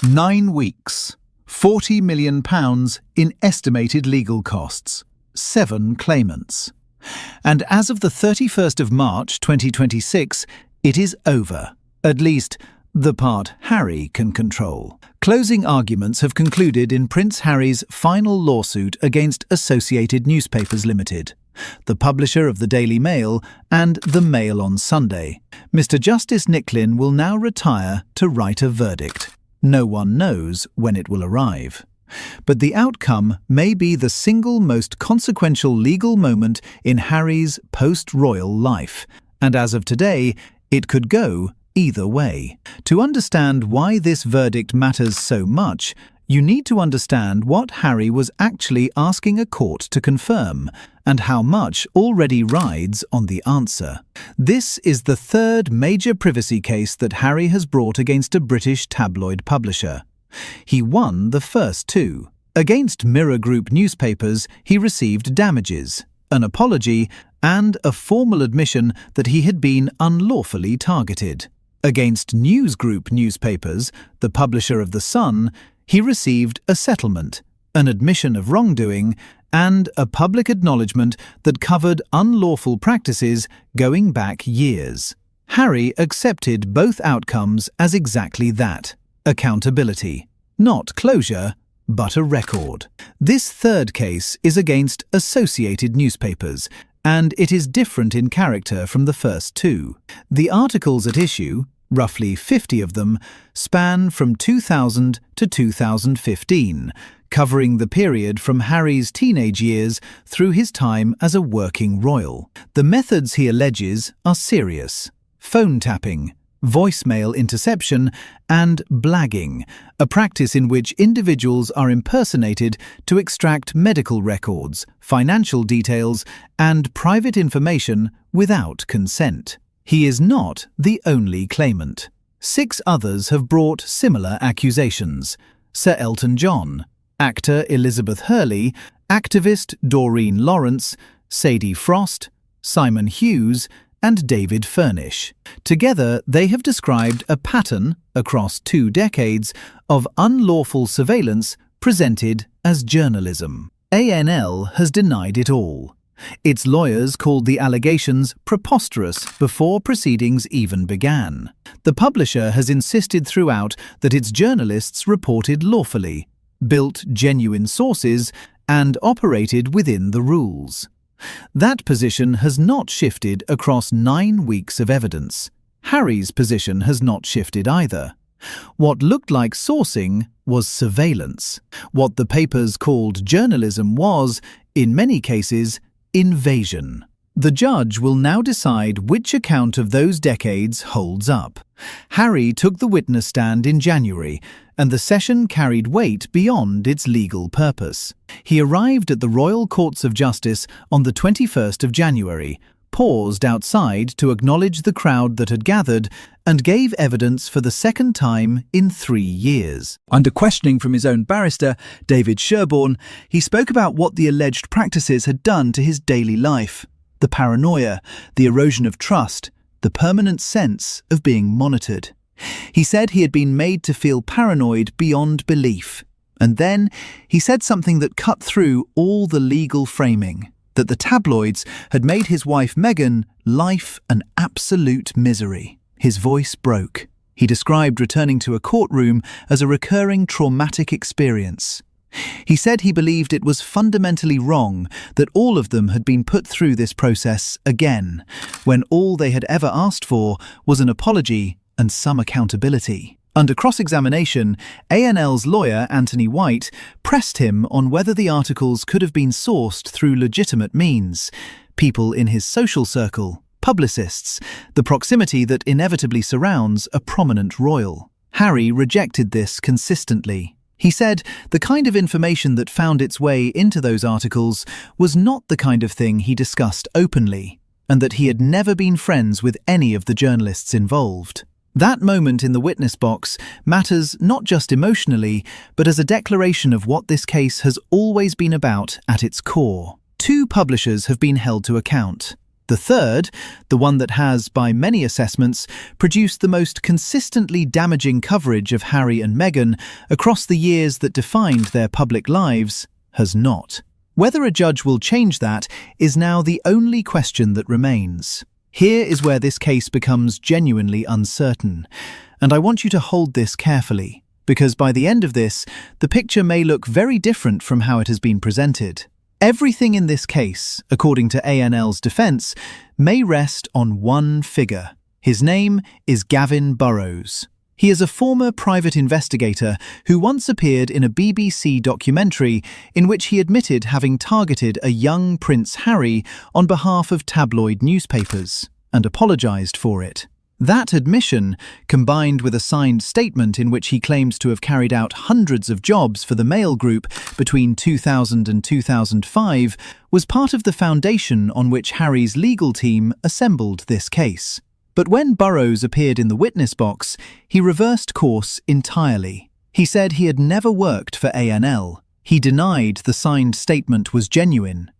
9 weeks, £40 million in estimated legal costs, 7 claimants. And as of the 31st of March 2026, it is over, at least the part Harry can control. Closing arguments have concluded in Prince Harry's final lawsuit against Associated Newspapers Limited, the publisher of the Daily Mail and the Mail on Sunday. Mr. Justice Nicklin will now retire to write a verdict. No one knows when it will arrive. But the outcome may be the single most consequential legal moment in Harry's post-royal life, and as of today, it could go either way. To understand why this verdict matters so much, you need to understand what Harry was actually asking a court to confirm, and how much already rides on the answer. This is the third major privacy case that Harry has brought against a British tabloid publisher. He won the first 2. Against Mirror Group newspapers, he received damages, an apology, and a formal admission that he had been unlawfully targeted. Against News Group newspapers, the publisher of The Sun, he received a settlement, an admission of wrongdoing, and a public acknowledgement that covered unlawful practices going back years. Harry accepted both outcomes as exactly that: accountability. Not closure, but a record. This third case is against Associated Newspapers, and it is different in character from the first 2. The articles at issue, roughly 50 of them, span from 2000 to 2015, covering the period from Harry's teenage years through his time as a working royal. The methods he alleges are serious: phone tapping, voicemail interception, and blagging, a practice in which individuals are impersonated to extract medical records, financial details, and private information without consent. He is not the only claimant. 6 others have brought similar accusations: Sir Elton John, actor Elizabeth Hurley, activist Doreen Lawrence, Sadie Frost, Simon Hughes, and David Furnish. Together, they have described a pattern, across 2 decades, of unlawful surveillance presented as journalism. ANL has denied it all. Its lawyers called the allegations preposterous before proceedings even began. The publisher has insisted throughout that its journalists reported lawfully, built genuine sources, and operated within the rules. That position has not shifted across 9 weeks of evidence. Harry's position has not shifted either. What looked like sourcing was surveillance. What the papers called journalism was, in many cases, invasion. The judge will now decide which account of those decades holds up. Harry took the witness stand in January, and the session carried weight beyond its legal purpose. He arrived at the Royal Courts of Justice on the 21st of January, paused outside to acknowledge the crowd that had gathered, and gave evidence for the second time in 3 years. Under questioning from his own barrister, David Sherborne, he spoke about what the alleged practices had done to his daily life: the paranoia, the erosion of trust, the permanent sense of being monitored. He said he had been made to feel paranoid beyond belief. And then he said something that cut through all the legal framing: that the tabloids had made his wife Meghan life an absolute misery. His voice broke. He described returning to a courtroom as a recurring traumatic experience. He said he believed it was fundamentally wrong that all of them had been put through this process again, when all they had ever asked for was an apology and some accountability. Under cross-examination, ANL's lawyer, Anthony White, pressed him on whether the articles could have been sourced through legitimate means: people in his social circle, publicists, the proximity that inevitably surrounds a prominent royal. Harry rejected this consistently. He said the kind of information that found its way into those articles was not the kind of thing he discussed openly, and that he had never been friends with any of the journalists involved. That moment in the witness box matters not just emotionally, but as a declaration of what this case has always been about at its core. 2 publishers have been held to account: The third, the one that has, by many assessments, produced the most consistently damaging coverage of Harry and Meghan across the years that defined their public lives, has not. Whether a judge will change that is now the only question that remains. Here is where this case becomes genuinely uncertain, and I want you to hold this carefully, because by the end of this, the picture may look very different from how it has been presented. Everything in this case, according to ANL's defence, may rest on one figure. His name is Gavin Burrows. He is a former private investigator who once appeared in a BBC documentary in which he admitted having targeted a young Prince Harry on behalf of tabloid newspapers, and apologised for it. That admission, combined with a signed statement in which he claims to have carried out hundreds of jobs for the Mail Group between 2000 and 2005, was part of the foundation on which Harry's legal team assembled this case. But when Burrows appeared in the witness box, he reversed course entirely. He said he had never worked for ANL. He denied the signed statement was genuine.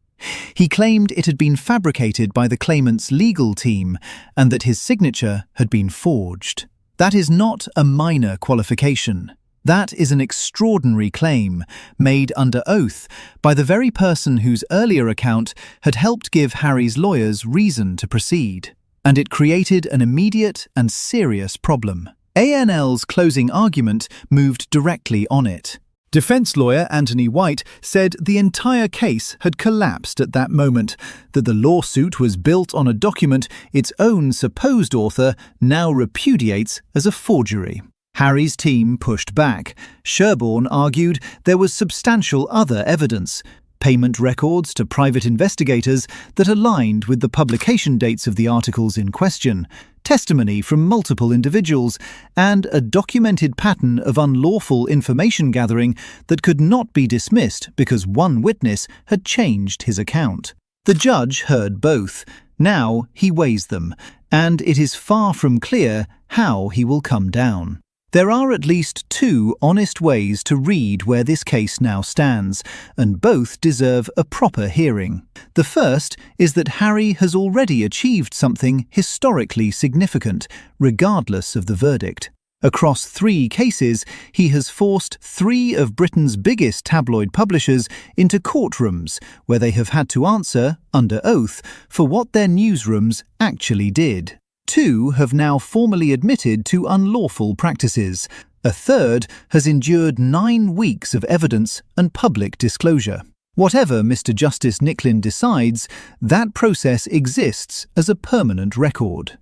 He claimed it had been fabricated by the claimant's legal team and that his signature had been forged. That is not a minor qualification. That is an extraordinary claim, made under oath by the very person whose earlier account had helped give Harry's lawyers reason to proceed. And it created an immediate and serious problem. ANL's closing argument moved directly on it. Defense lawyer Anthony White said the entire case had collapsed at that moment, that the lawsuit was built on a document its own supposed author now repudiates as a forgery. Harry's team pushed back. Sherborne argued there was substantial other evidence, payment records to private investigators that aligned with the publication dates of the articles in question, testimony from multiple individuals, and a documented pattern of unlawful information gathering that could not be dismissed because one witness had changed his account. The judge heard both. Now he weighs them, and it is far from clear how he will come down. There are at least two honest ways to read where this case now stands, and both deserve a proper hearing. The first is that Harry has already achieved something historically significant, regardless of the verdict. Across 3 cases, he has forced 3 of Britain's biggest tabloid publishers into courtrooms, where they have had to answer, under oath, for what their newsrooms actually did. 2 have now formally admitted to unlawful practices. A third has endured 9 weeks of evidence and public disclosure. Whatever Mr. Justice Nicklin decides, that process exists as a permanent record.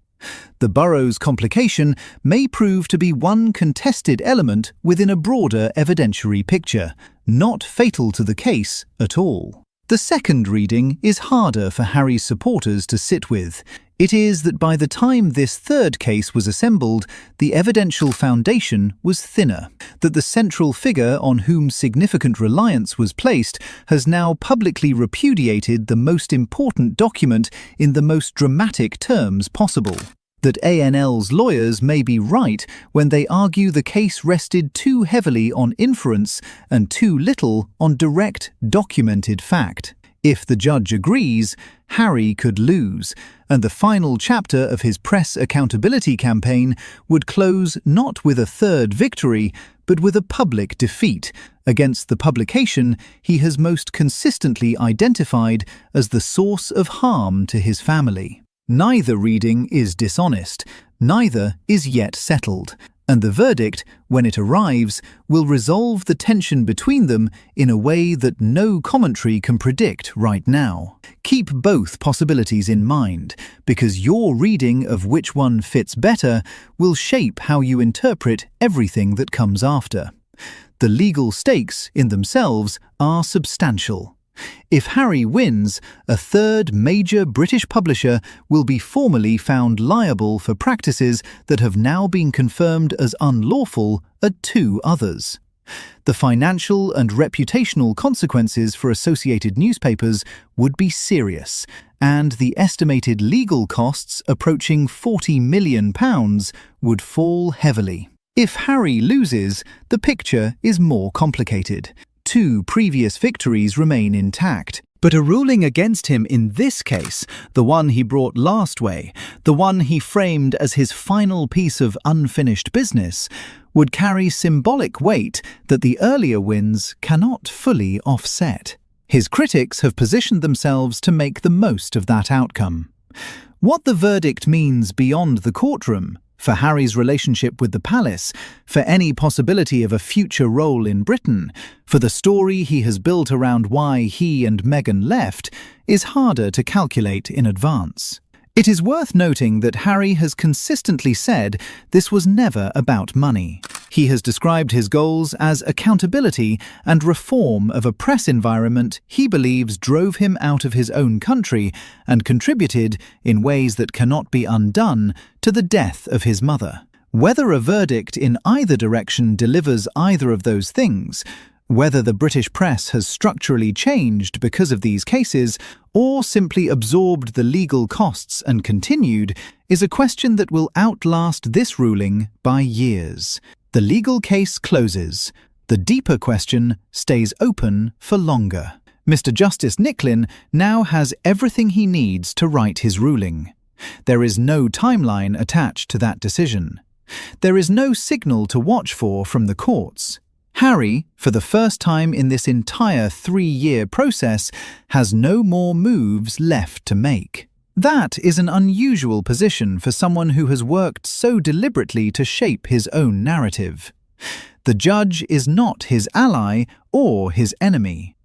The Burrows complication may prove to be one contested element within a broader evidentiary picture, not fatal to the case at all. The second reading is harder for Harry's supporters to sit with. It is that by the time this third case was assembled, the evidential foundation was thinner, that the central figure on whom significant reliance was placed has now publicly repudiated the most important document in the most dramatic terms possible, that ANL's lawyers may be right when they argue the case rested too heavily on inference and too little on direct, documented fact. If the judge agrees, Harry could lose, and the final chapter of his press accountability campaign would close not with a third victory, but with a public defeat against the publication he has most consistently identified as the source of harm to his family. Neither reading is dishonest, neither is yet settled, and the verdict, when it arrives, will resolve the tension between them in a way that no commentary can predict right now. Keep both possibilities in mind, because your reading of which one fits better will shape how you interpret everything that comes after. The legal stakes in themselves are substantial. If Harry wins, a third major British publisher will be formally found liable for practices that have now been confirmed as unlawful at 2 others. The financial and reputational consequences for associated newspapers would be serious, and the estimated legal costs approaching £40 million would fall heavily. If Harry loses, the picture is more complicated. 2 previous victories remain intact. But a ruling against him in this case, the one he brought last way, the one he framed as his final piece of unfinished business, would carry symbolic weight that the earlier wins cannot fully offset. His critics have positioned themselves to make the most of that outcome. What the verdict means beyond the courtroom, for Harry's relationship with the palace, for any possibility of a future role in Britain, for the story he has built around why he and Meghan left, is harder to calculate in advance. It is worth noting that Harry has consistently said this was never about money. He has described his goals as accountability and reform of a press environment he believes drove him out of his own country and contributed, in ways that cannot be undone, to the death of his mother. Whether a verdict in either direction delivers either of those things, whether the British press has structurally changed because of these cases, or simply absorbed the legal costs and continued, is a question that will outlast this ruling by years. The legal case closes. The deeper question stays open for longer. Mr. Justice Nicklin now has everything he needs to write his ruling. There is no timeline attached to that decision. There is no signal to watch for from the courts. Harry, for the first time in this entire 3-year process, has no more moves left to make. That is an unusual position for someone who has worked so deliberately to shape his own narrative. The judge is not his ally or his enemy.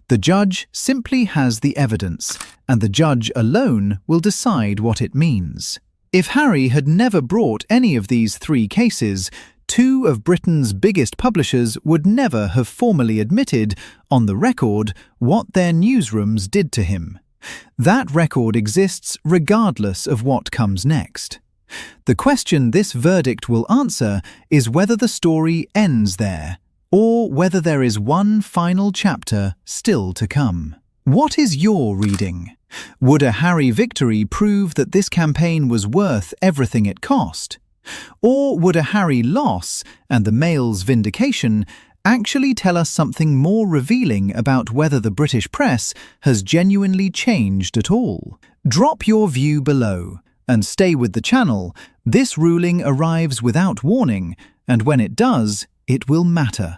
The judge simply has the evidence, and the judge alone will decide what it means. If Harry had never brought any of these 3 cases, 2 of Britain's biggest publishers would never have formally admitted, on the record, what their newsrooms did to him. That record exists regardless of what comes next. The question this verdict will answer is whether the story ends there, or whether there is one final chapter still to come. What is your reading? Would a Harry victory prove that this campaign was worth everything it cost? Or would a Harry loss and the Mail's vindication actually tell us something more revealing about whether the British press has genuinely changed at all? Drop your view below and stay with the channel. This ruling arrives without warning, and when it does, it will matter.